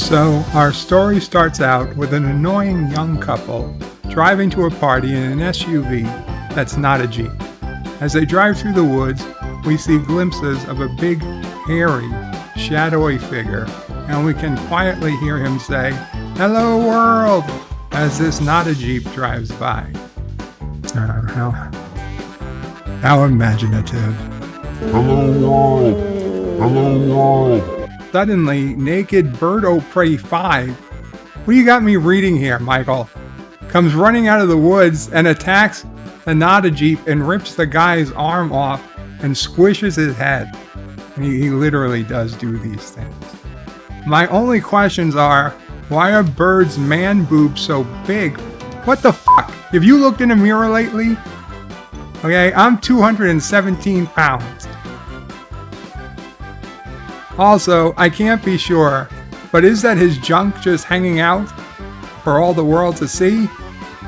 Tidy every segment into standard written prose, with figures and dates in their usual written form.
So, our story starts out with an annoying young couple driving to a party in an SUV that's not a Jeep. As they drive through the woods, we see glimpses of a big, hairy, shadowy figure, and we can quietly hear him say, "Hello world," as this not a Jeep drives by. How imaginative. Hello world! Hello world! Suddenly, naked Bird o' Prey 5, what do you got me reading here, Michael? Comes running out of the woods and attacks the not a Jeep and rips the guy's arm off and squishes his head. And he literally does do these things. My only questions are, why are Bird's man boobs so big? What the fuck? Have you looked in a mirror lately? Okay, I'm 217 pounds. Also, I can't be sure, but is that his junk just hanging out for all the world to see?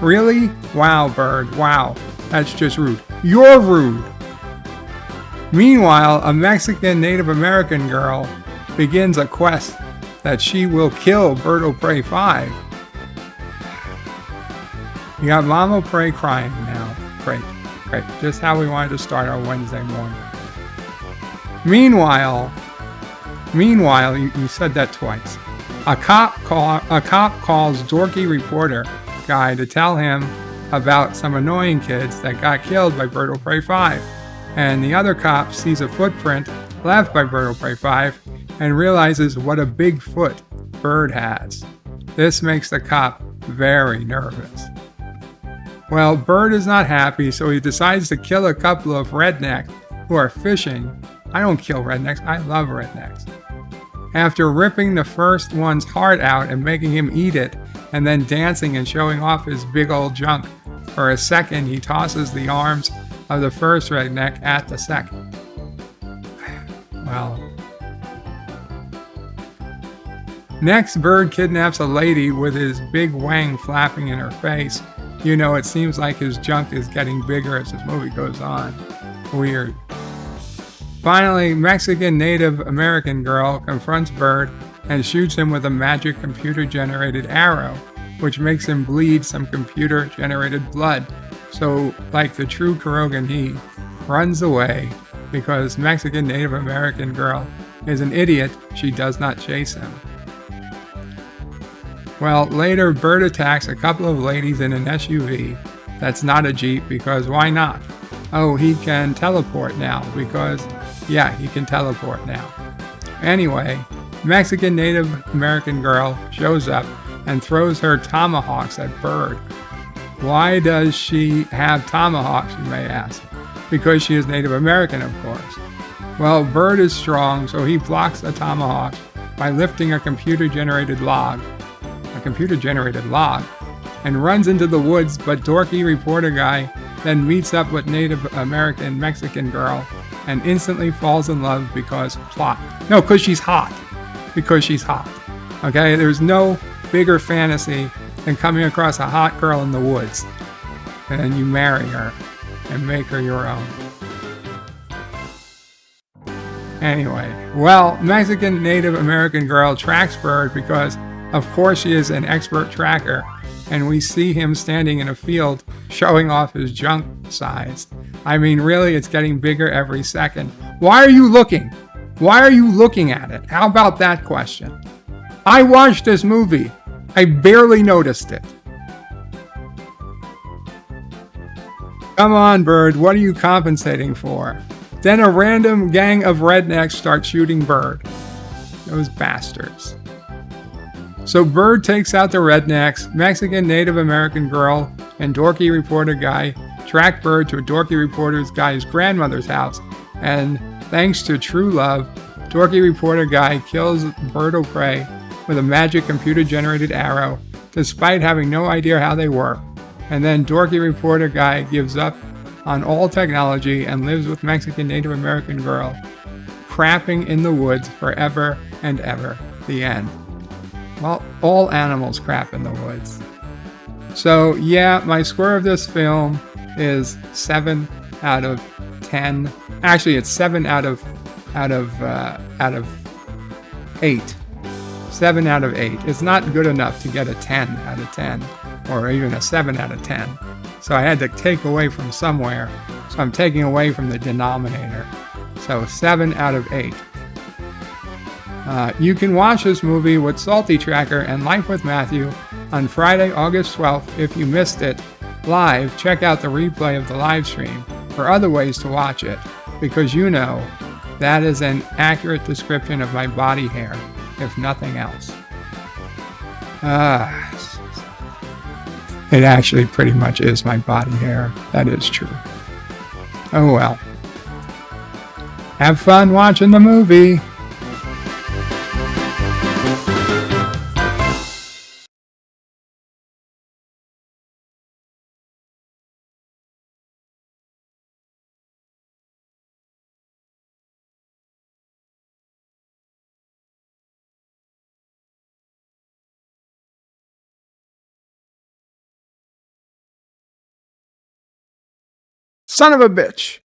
Really? Wow, Bird, wow. That's just rude. You're rude! Meanwhile, a Mexican Native American girl begins a quest that she will kill Bird o' Prey 5. You got Mama Prey crying now. Great. Just how we wanted to start our Wednesday morning. Meanwhile, you said that twice. A cop calls dorky reporter guy to tell him about some annoying kids that got killed by Bird o' Prey 5. And the other cop sees a footprint left by Bird o' Prey 5 and realizes what a big foot Bird has. This makes the cop very nervous. Well, Bird is not happy, so he decides to kill a couple of rednecks who are fishing. I don't kill rednecks, I love rednecks. After ripping the first one's heart out and making him eat it, and then dancing and showing off his big old junk, for a second he tosses the arms of the first redneck at the second. Well. Next, Bird kidnaps a lady with his big wang flapping in her face. You know, it seems like his junk is getting bigger as this movie goes on. Weird. Finally, Mexican Native American girl confronts Bird and shoots him with a magic computer-generated arrow, which makes him bleed some computer-generated blood. So, like the true Kurogan, he runs away because Mexican Native American girl is an idiot. She does not chase him. Well, later Bird attacks a couple of ladies in an SUV that's not a Jeep because why not? Oh, he can teleport now because, yeah, he can teleport now. Anyway, Mexican Native American girl shows up and throws her tomahawks at Bird. Why does she have tomahawks, you may ask? Because she is Native American, of course. Well, Bird is strong, so he blocks the tomahawk by lifting a computer-generated log, and runs into the woods, but dorky reporter guy then meets up with Native American Mexican girl and instantly falls in love because plot. No, because she's hot. Because she's hot. Okay, there's no bigger fantasy than coming across a hot girl in the woods. And then you marry her and make her your own. Anyway, well, Mexican Native American girl tracks Bird because, of course, she is an expert tracker, and we see him standing in a field showing off his junk size. I mean, really, it's getting bigger every second. Why are you looking? Why are you looking at it? How about that question? I watched this movie. I barely noticed it. Come on, Bird, what are you compensating for? Then a random gang of rednecks start shooting Bird. Those bastards. So Bird takes out the rednecks. Mexican Native American girl and dorky reporter guy track Bird to a dorky reporter guy's grandmother's house, and thanks to true love, dorky reporter guy kills Bird o' Prey with a magic computer-generated arrow, despite having no idea how they work. And then dorky reporter guy gives up on all technology and lives with Mexican Native American girl, crapping in the woods forever and ever. The end. Well, all animals crap in the woods. So yeah, my score of this film is 7 out of 10. Actually, it's 7 out of 8. 7 out of 8. It's not good enough to get a 10 out of 10 or even a 7 out of 10. So I had to take away from somewhere. So I'm taking away from the denominator. So 7 out of 8. You can watch this movie with Salty Tracker and Life with Matthew on Friday, August 12th. If you missed it live, check out the replay of the live stream or other ways to watch it, because you know that is an accurate description of my body hair, if nothing else. It actually pretty much is my body hair. That is true. Oh well. Have fun watching the movie. Son of a bitch.